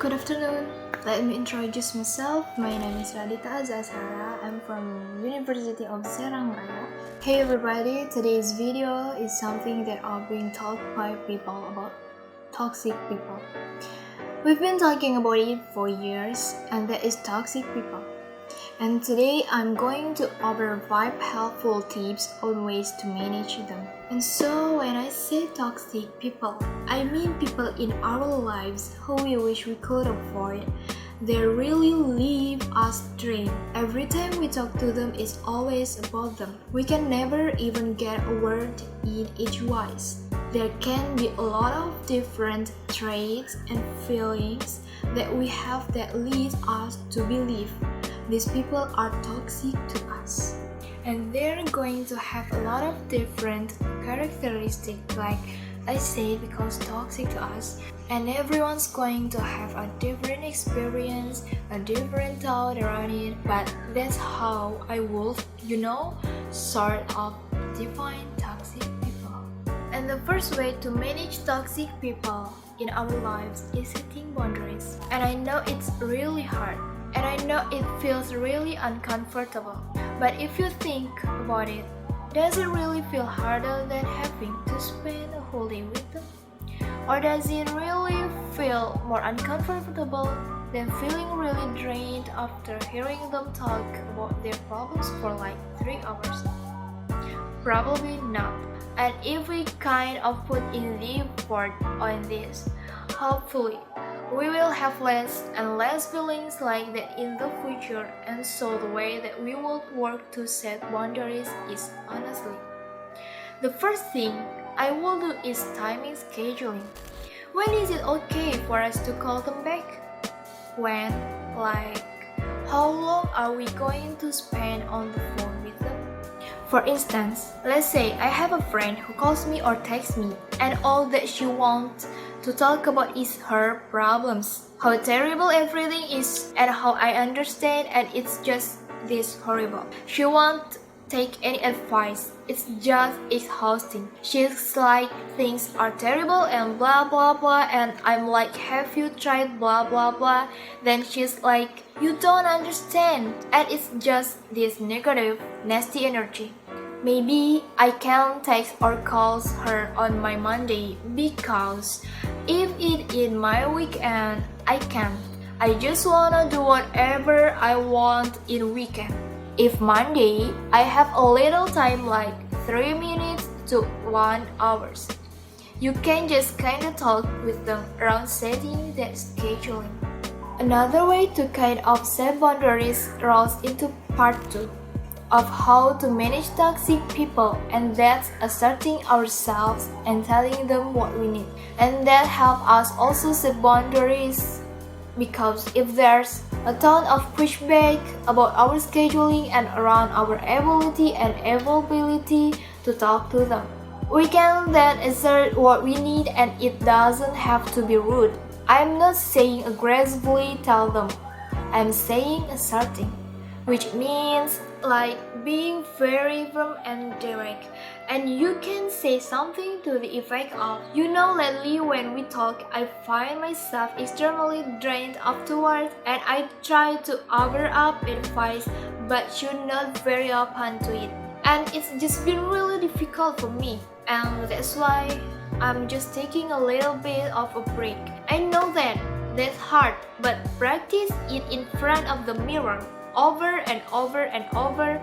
Good afternoon. Let me introduce myself. My name is Radita Azazhara. I'm from University of Serang Raya. Hey everybody, today's video is something that I've been taught by people about toxic people. We've been talking about it for years, and that is toxic people. And today I'm going to offer 5 helpful tips on ways to manage them. And so when I say toxic people, I mean people in our lives who we wish we could avoid. They really leave us drained. Every time we talk to them, it's always about them. We can never even get a word in edgewise. There can be a lot of different traits and feelings that we have that lead us to believe these people are toxic to us. And they're going to have a lot of different characteristics, like I said, because toxic to us. And everyone's going to have a different experience, a different thought around it. But that's how I would, sort of define toxic people. And the first way to manage toxic people in our lives is setting boundaries. And I know it's really hard. And I know it feels really uncomfortable. But if you think about it, does it really feel harder than having to spend a whole day with them? Or does it really feel more uncomfortable than feeling really drained after hearing them talk about their problems for like 3 hours? Probably not. And if we kind of put in the effort on this, hopefully we will have less and less feelings like that in the future. And so the way that we will work to set boundaries is honestly, the first thing I will do is timing scheduling. When is it okay for us to call them back? When? Like, how long are we going to spend on the phone with them? For instance, let's say I have a friend who calls me or texts me, and all that she wants to talk about is her problems, how terrible everything is, and how I understand, and it's just this horrible. She won't take any advice. It's just exhausting. She's like, things are terrible and blah blah blah, and I'm like, have you tried blah blah blah? Then she's like, you don't understand, and it's just this negative, nasty energy. Maybe I can text or call her on my Monday, because if it is my weekend, I can't. I just wanna do whatever I want in weekend. If Monday, I have a little time like 3 minutes to 1 hour. You can just kinda talk with them around setting that scheduling. Another way to kind of set boundaries rolls into part 2 of how to manage toxic people, and that's asserting ourselves and telling them what we need. And that helps us also set boundaries, because if there's a ton of pushback about our scheduling and around our ability and availability to talk to them, we can then assert what we need, and it doesn't have to be rude. I'm not saying aggressively tell them, I'm saying asserting, which means like being very firm and direct. And you can say something to the effect of, lately when we talk, I find myself extremely drained afterwards, and I try to offer up advice, but you're not very open to it. And it's just been really difficult for me, and that's why I'm just taking a little bit of a break. I know that's hard, but practice it in front of the mirror over and over and over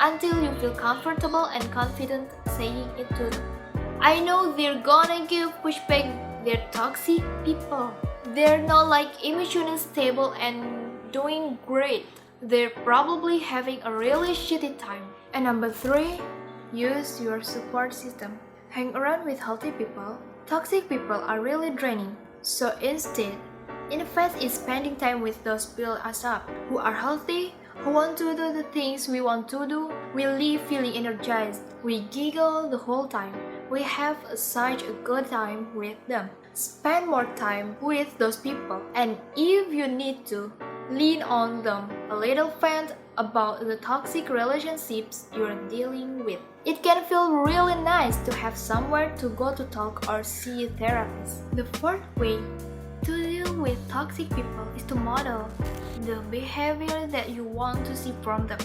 until you feel comfortable and confident saying it to them. I know they're gonna give pushback. They're toxic people. They're not like emotionally stable and doing great. They're probably having a really shitty time. And number 3, use your support system. Hang around with healthy people. Toxic people are really draining. So instead, invest in spending time with those build us up, who are healthy, who want to do the things we want to do. We leave feeling energized. We giggle the whole time. We have such a good time with them. Spend more time with those people. And if you need to, lean on them a little, vent about the toxic relationships you're dealing with. It can feel really nice to have somewhere to go to talk or see a therapist. The fourth way To deal with toxic people is to model the behavior that you want to see from them.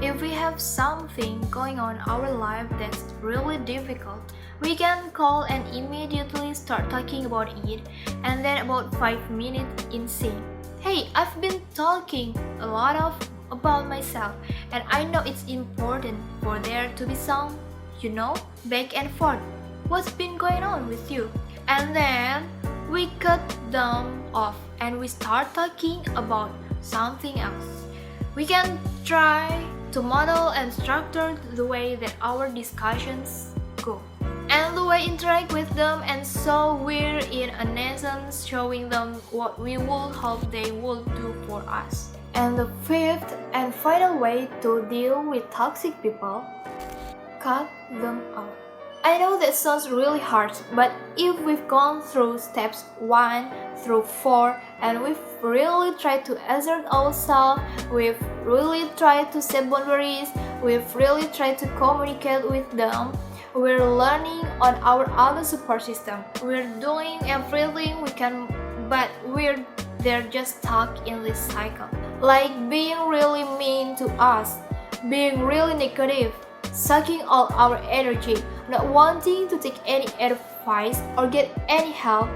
If we have something going on in our life that's really difficult, we can call and immediately start talking about it, and then about 5 minutes in saying, "Hey, I've been talking a lot about myself, and I know it's important for there to be some, back and forth. What's been going on with you?" And then we cut them off and we start talking about something else. We can try to model and structure the way that our discussions go, and the way interact with them, and so we're in essence showing them what we would hope they would do for us. And the fifth and final way to deal with toxic people: cut them out. I know that sounds really hard, but if we've gone through steps 1 through 4 and we've really tried to assert ourselves, we've really tried to set boundaries, we've really tried to communicate with them, we're learning on our other support system, we're doing everything we can, but they're just stuck in this cycle. Like being really mean to us, being really negative, sucking all our energy, not wanting to take any advice or get any help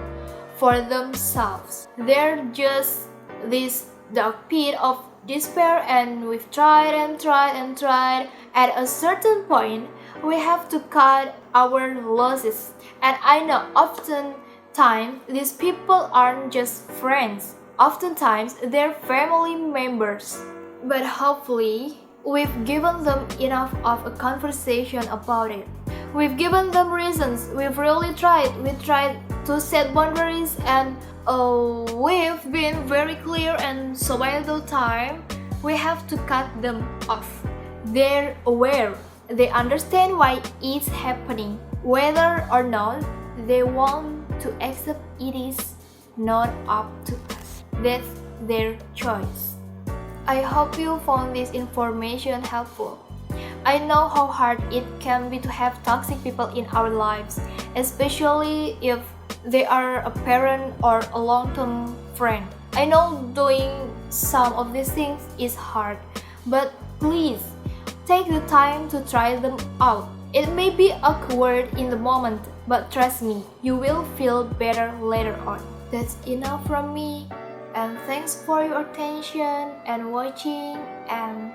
for themselves. They're just this dark pit of despair, and we've tried and tried and tried. At a certain point, we have to cut our losses. And I know oftentimes these people aren't just friends. Oftentimes they're family members. But hopefully, we've given them enough of a conversation about it. We've given them reasons. We've really tried. We tried to set boundaries, and we've been very clear, and so by the time we have to cut them off. They're aware. They understand why it's happening. Whether or not they want to accept it is not up to us. That's their choice. I hope you found this information helpful. I know how hard it can be to have toxic people in our lives, especially if they are a parent or a long-term friend. I know doing some of these things is hard, but please take the time to try them out. It may be awkward in the moment, but trust me, you will feel better later on. That's enough from me. And thanks for your attention and watching, and